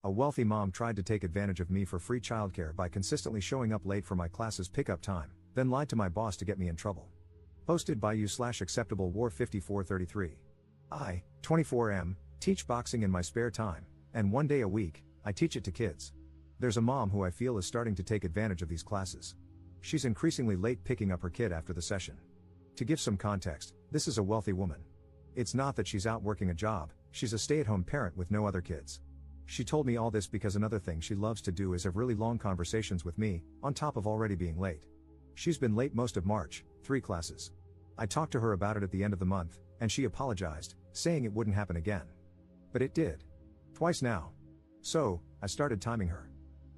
A wealthy mom tried to take advantage of me for free childcare by consistently showing up late for my class's pickup time, then lied to my boss to get me in trouble. Posted by you/acceptable war 5433. I, 24M, teach boxing in my spare time, and 1 day a week, I teach it to kids. There's a mom who I feel is starting to take advantage of these classes. She's increasingly late picking up her kid after the session. To give some context, this is a wealthy woman. It's not that she's out working a job, she's a stay-at-home parent with no other kids. She told me all this because another thing she loves to do is have really long conversations with me, on top of already being late. She's been late most of March, 3 classes. I talked to her about it at the end of the month, and she apologized, saying it wouldn't happen again. But it did. Twice now. So, I started timing her.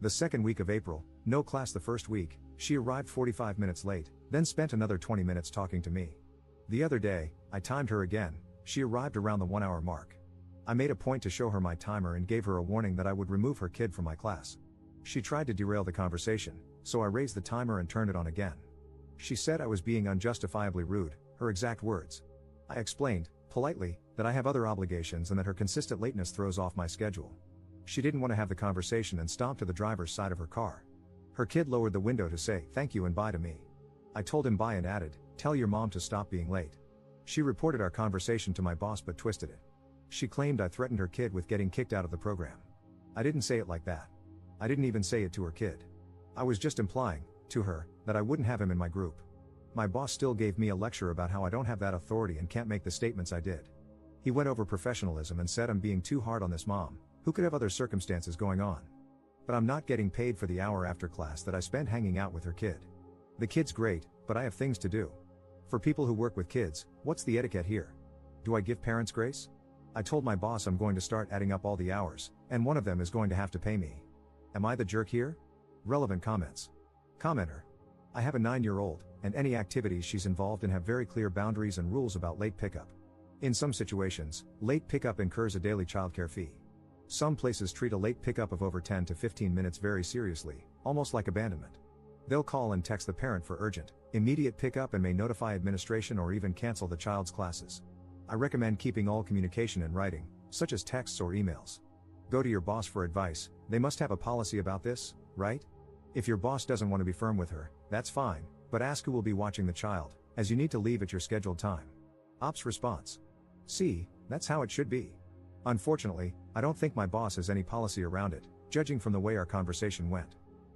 The second week of April, no class the first week, she arrived 45 minutes late, then spent another 20 minutes talking to me. The other day, I timed her again, she arrived around the 1 hour mark. I made a point to show her my timer and gave her a warning that I would remove her kid from my class. She tried to derail the conversation, so I raised the timer and turned it on again. She said I was being unjustifiably rude, her exact words. I explained, politely, that I have other obligations and that her consistent lateness throws off my schedule. She didn't want to have the conversation and stomped to the driver's side of her car. Her kid lowered the window to say thank you and bye to me. I told him bye and added, tell your mom to stop being late. She reported our conversation to my boss but twisted it. She claimed I threatened her kid with getting kicked out of the program. I didn't say it like that. I didn't even say it to her kid. I was just implying, to her, that I wouldn't have him in my group. My boss still gave me a lecture about how I don't have that authority and can't make the statements I did. He went over professionalism and said I'm being too hard on this mom, who could have other circumstances going on. But I'm not getting paid for the hour after class that I spend hanging out with her kid. The kid's great, but I have things to do. For people who work with kids, what's the etiquette here? Do I give parents grace? I told my boss I'm going to start adding up all the hours, and one of them is going to have to pay me. Am I the jerk here? Relevant comments. Commenter. I have a 9-year-old, and any activities she's involved in have very clear boundaries and rules about late pickup. In some situations, late pickup incurs a daily childcare fee. Some places treat a late pickup of over 10 to 15 minutes very seriously, almost like abandonment. They'll call and text the parent for urgent, immediate pickup and may notify administration or even cancel the child's classes. I recommend keeping all communication in writing, such as texts or emails. Go to your boss for advice, they must have a policy about this, right? If your boss doesn't want to be firm with her, that's fine, but ask who will be watching the child, as you need to leave at your scheduled time. Ops response. See, that's how it should be. Unfortunately, I don't think my boss has any policy around it, judging from the way our conversation went.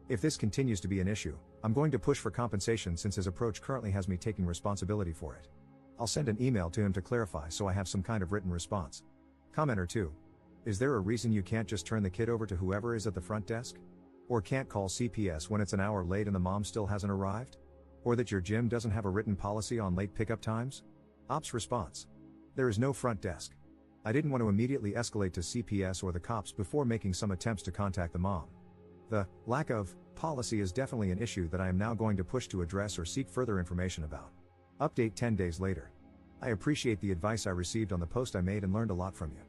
If this continues to be an issue, I'm going to push for compensation since his approach currently has me taking responsibility for it. I'll send an email to him to clarify so I have some kind of written response. Commenter 2. Is there a reason you can't just turn the kid over to whoever is at the front desk? Or can't call CPS when it's an hour late and the mom still hasn't arrived? Or that your gym doesn't have a written policy on late pickup times? Ops response. There is no front desk. I didn't want to immediately escalate to CPS or the cops before making some attempts to contact the mom. The lack of policy is definitely an issue that I am now going to push to address or seek further information about. Update 10 days later. I appreciate the advice I received on the post I made and learned a lot from you.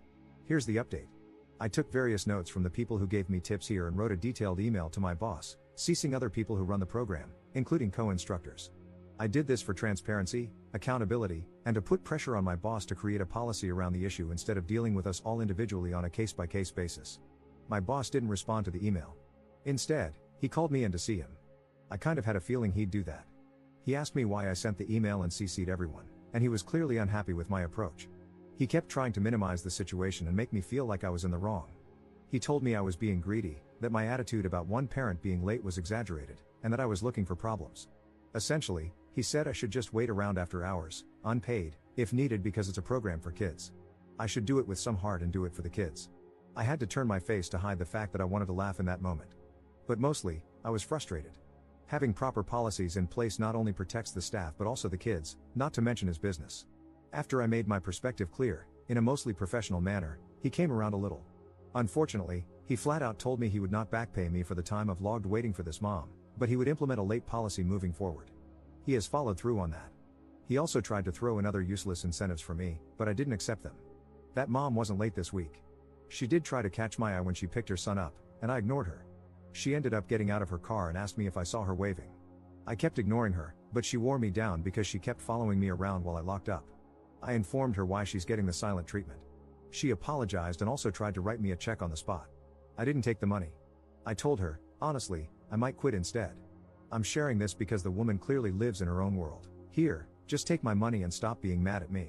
Here's the update. I took various notes from the people who gave me tips here and wrote a detailed email to my boss, CCing other people who run the program, including co-instructors. I did this for transparency, accountability, and to put pressure on my boss to create a policy around the issue instead of dealing with us all individually on a case-by-case basis. My boss didn't respond to the email. Instead, he called me in to see him. I kind of had a feeling he'd do that. He asked me why I sent the email and CC'd everyone, and he was clearly unhappy with my approach. He kept trying to minimize the situation and make me feel like I was in the wrong. He told me I was being greedy, that my attitude about one parent being late was exaggerated, and that I was looking for problems. Essentially, he said I should just wait around after hours, unpaid, if needed because it's a program for kids. I should do it with some heart and do it for the kids. I had to turn my face to hide the fact that I wanted to laugh in that moment. But mostly, I was frustrated. Having proper policies in place not only protects the staff but also the kids, not to mention his business. After I made my perspective clear, in a mostly professional manner, he came around a little. Unfortunately, he flat out told me he would not back pay me for the time I've logged waiting for this mom, but he would implement a late policy moving forward. He has followed through on that. He also tried to throw in other useless incentives for me, but I didn't accept them. That mom wasn't late this week. She did try to catch my eye when she picked her son up, and I ignored her. She ended up getting out of her car and asked me if I saw her waving. I kept ignoring her, but she wore me down because she kept following me around while I locked up. I informed her why she's getting the silent treatment. She apologized and also tried to write me a check on the spot. I didn't take the money. I told her, honestly, I might quit instead. I'm sharing this because the woman clearly lives in her own world. Here, just take my money and stop being mad at me.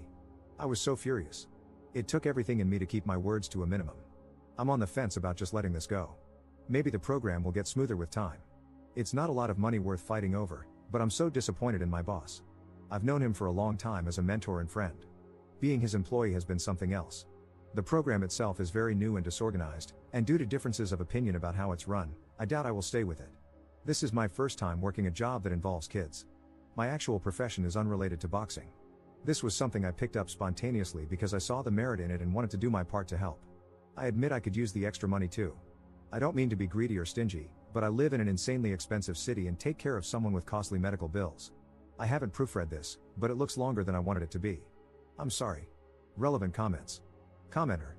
I was so furious. It took everything in me to keep my words to a minimum. I'm on the fence about just letting this go. Maybe the program will get smoother with time. It's not a lot of money worth fighting over, but I'm so disappointed in my boss. I've known him for a long time as a mentor and friend. Being his employee has been something else. The program itself is very new and disorganized, and due to differences of opinion about how it's run, I doubt I will stay with it. This is my first time working a job that involves kids. My actual profession is unrelated to boxing. This was something I picked up spontaneously because I saw the merit in it and wanted to do my part to help. I admit I could use the extra money too. I don't mean to be greedy or stingy, but I live in an insanely expensive city and take care of someone with costly medical bills. I haven't proofread this, but it looks longer than I wanted it to be. I'm sorry. Relevant comments. Commenter.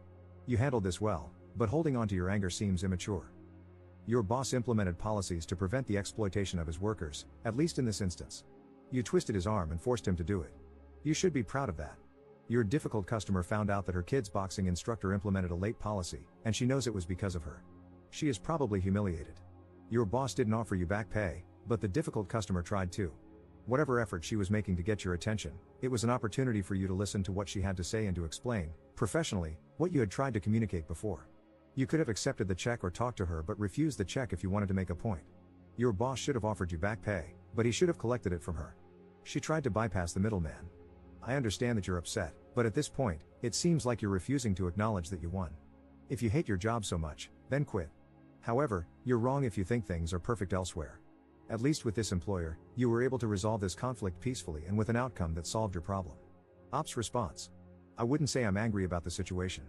You handled this well, but holding on to your anger seems immature. Your boss implemented policies to prevent the exploitation of his workers, at least in this instance. You twisted his arm and forced him to do it. You should be proud of that. Your difficult customer found out that her kid's boxing instructor implemented a late policy, and she knows it was because of her. She is probably humiliated. Your boss didn't offer you back pay, but the difficult customer tried to. Whatever effort she was making to get your attention, it was an opportunity for you to listen to what she had to say and to explain, professionally, what you had tried to communicate before. You could have accepted the check or talked to her but refused the check if you wanted to make a point. Your boss should have offered you back pay, but he should have collected it from her. She tried to bypass the middleman. I understand that you're upset, but at this point, it seems like you're refusing to acknowledge that you won. If you hate your job so much, then quit. However, you're wrong if you think things are perfect elsewhere. At least with this employer, you were able to resolve this conflict peacefully and with an outcome that solved your problem. Ops response. I wouldn't say I'm angry about the situation.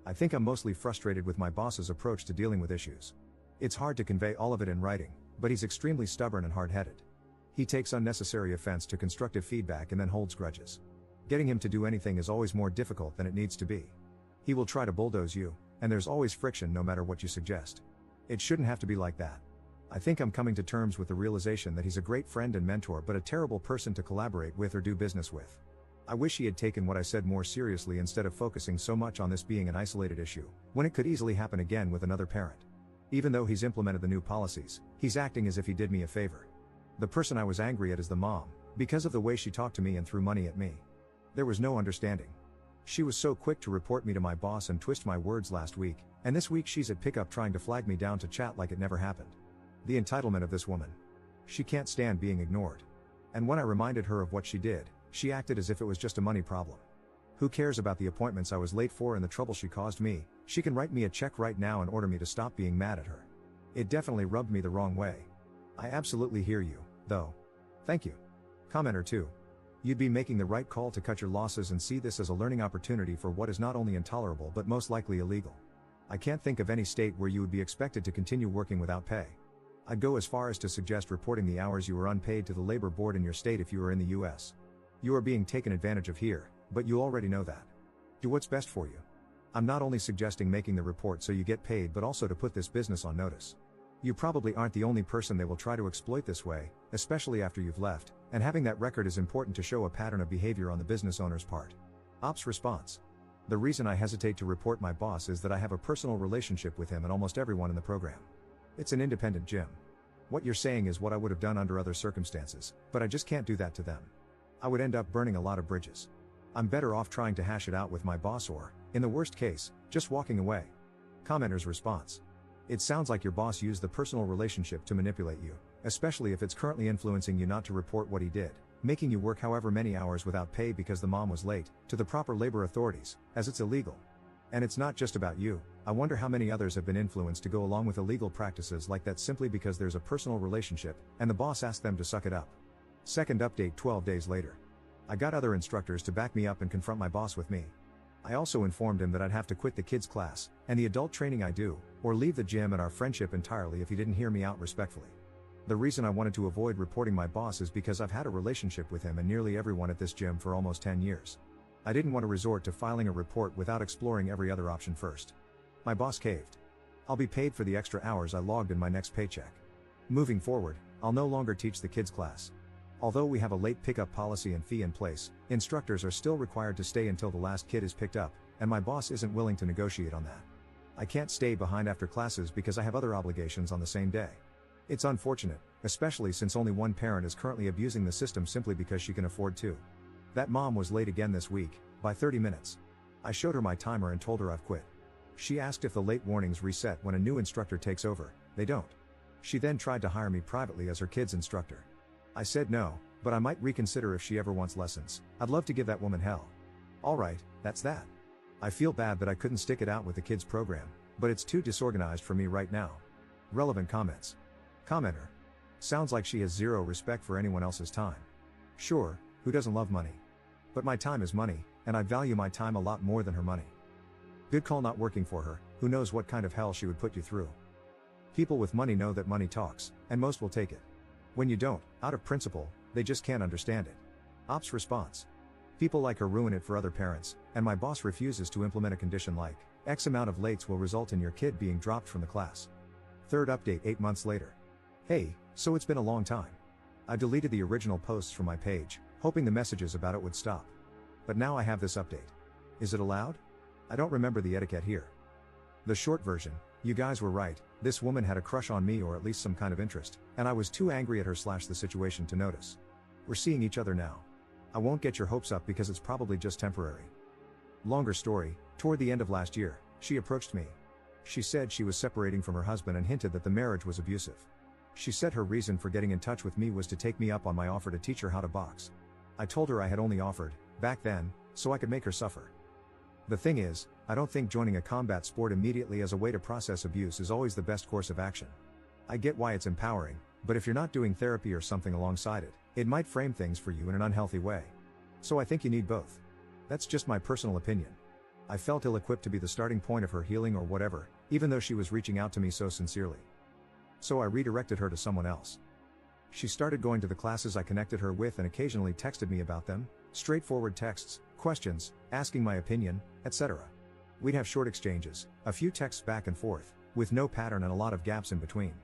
I think I'm mostly frustrated with my boss's approach to dealing with issues. It's hard to convey all of it in writing, but he's extremely stubborn and hard-headed. He takes unnecessary offense to constructive feedback and then holds grudges. Getting him to do anything is always more difficult than it needs to be. He will try to bulldoze you, and there's always friction no matter what you suggest. It shouldn't have to be like that. I think I'm coming to terms with the realization that he's a great friend and mentor but a terrible person to collaborate with or do business with. I wish he had taken what I said more seriously instead of focusing so much on this being an isolated issue, when it could easily happen again with another parent. Even though he's implemented the new policies, he's acting as if he did me a favor. The person I was angry at is the mom, because of the way she talked to me and threw money at me. There was no understanding. She was so quick to report me to my boss and twist my words last week, and this week she's at pickup trying to flag me down to chat like it never happened. The entitlement of this woman. She can't stand being ignored. And when I reminded her of what she did, she acted as if it was just a money problem. Who cares about the appointments I was late for and the trouble she caused me? She can write me a check right now and order me to stop being mad at her. It definitely rubbed me the wrong way. I absolutely hear you, though. Thank you. Commenter 2. You'd be making the right call to cut your losses and see this as a learning opportunity for what is not only intolerable but most likely illegal. I can't think of any state where you would be expected to continue working without pay. I'd go as far as to suggest reporting the hours you were unpaid to the labor board in your state if you were in the US. You are being taken advantage of here, but you already know that. Do what's best for you. I'm not only suggesting making the report so you get paid but also to put this business on notice. You probably aren't the only person they will try to exploit this way, especially after you've left, and having that record is important to show a pattern of behavior on the business owner's part. Ops response. The reason I hesitate to report my boss is that I have a personal relationship with him and almost everyone in the program. It's an independent gym. What you're saying is what I would have done under other circumstances, but I just can't do that to them. I would end up burning a lot of bridges. I'm better off trying to hash it out with my boss or, in the worst case, just walking away. Commenter's response. It sounds like your boss used the personal relationship to manipulate you, especially if it's currently influencing you not to report what he did, making you work however many hours without pay because the mom was late, to the proper labor authorities, as it's illegal. And it's not just about you. I wonder how many others have been influenced to go along with illegal practices like that simply because there's a personal relationship, and the boss asked them to suck it up. Second update 12 days later. I got other instructors to back me up and confront my boss with me. I also informed him that I'd have to quit the kids class, and the adult training I do, or leave the gym and our friendship entirely if he didn't hear me out respectfully. The reason I wanted to avoid reporting my boss is because I've had a relationship with him and nearly everyone at this gym for almost 10 years. I didn't want to resort to filing a report without exploring every other option first. My boss caved. I'll be paid for the extra hours I logged in my next paycheck. Moving forward, I'll no longer teach the kids class. Although we have a late pickup policy and fee in place, instructors are still required to stay until the last kid is picked up, and my boss isn't willing to negotiate on that. I can't stay behind after classes because I have other obligations on the same day. It's unfortunate, especially since only one parent is currently abusing the system simply because she can afford to. That mom was late again this week, by 30 minutes. I showed her my timer and told her I've quit. She asked if the late warnings reset when a new instructor takes over. They don't. She then tried to hire me privately as her kid's instructor. I said no, but I might reconsider if she ever wants lessons. I'd love to give that woman hell. Alright, that's that. I feel bad that I couldn't stick it out with the kids program, but it's too disorganized for me right now. Relevant comments. Commenter. Sounds like she has zero respect for anyone else's time. Sure, who doesn't love money? But my time is money, and I value my time a lot more than her money. Good call not working for her, who knows what kind of hell she would put you through. People with money know that money talks, and most will take it. When you don't, out of principle, they just can't understand it. Ops response. People like her ruin it for other parents, and my boss refuses to implement a condition like, X amount of lates will result in your kid being dropped from the class. Third update 8 months later. Hey, so it's been a long time. I deleted the original posts from my page, hoping the messages about it would stop. But now I have this update. Is it allowed? I don't remember the etiquette here. The short version, you guys were right, this woman had a crush on me or at least some kind of interest, and I was too angry at her / the situation to notice. We're seeing each other now. I won't get your hopes up because it's probably just temporary. Longer story, toward the end of last year, she approached me. She said she was separating from her husband and hinted that the marriage was abusive. She said her reason for getting in touch with me was to take me up on my offer to teach her how to box. I told her I had only offered, back then, so I could make her suffer. The thing is, I don't think joining a combat sport immediately as a way to process abuse is always the best course of action. I get why it's empowering, but if you're not doing therapy or something alongside it, it might frame things for you in an unhealthy way. So I think you need both. That's just my personal opinion. I felt ill-equipped to be the starting point of her healing or whatever, even though she was reaching out to me so sincerely. So I redirected her to someone else. She started going to the classes I connected her with and occasionally texted me about them, straightforward texts, questions, asking my opinion, etc. We'd have short exchanges, a few texts back and forth, with no pattern and a lot of gaps in between.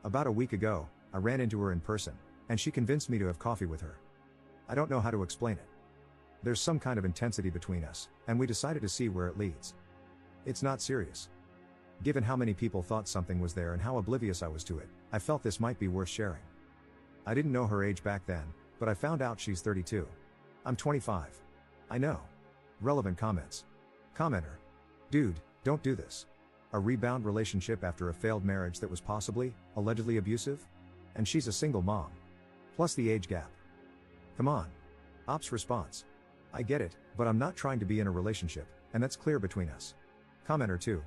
About a week ago, I ran into her in person, and she convinced me to have coffee with her. I don't know how to explain it. There's some kind of intensity between us, and we decided to see where it leads. It's not serious. Given how many people thought something was there and how oblivious I was to it, I felt this might be worth sharing. I didn't know her age back then, but I found out she's 32. I'm 25. I know. Relevant comments. Commenter. Dude, don't do this. A rebound relationship after a failed marriage that was possibly, allegedly abusive? And she's a single mom. Plus the age gap. Come on. Ops response. I get it, but I'm not trying to be in a relationship, and that's clear between us. Commenter 2.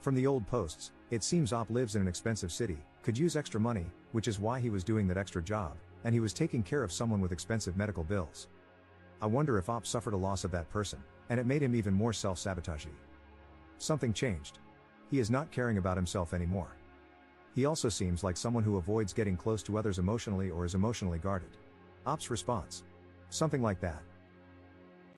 From the old posts, it seems Op lives in an expensive city, could use extra money, which is why he was doing that extra job, and he was taking care of someone with expensive medical bills. I wonder if Op suffered a loss of that person, and it made him even more self-sabotagey. Something changed. He is not caring about himself anymore. He also seems like someone who avoids getting close to others emotionally or is emotionally guarded. Op's response. Something like that.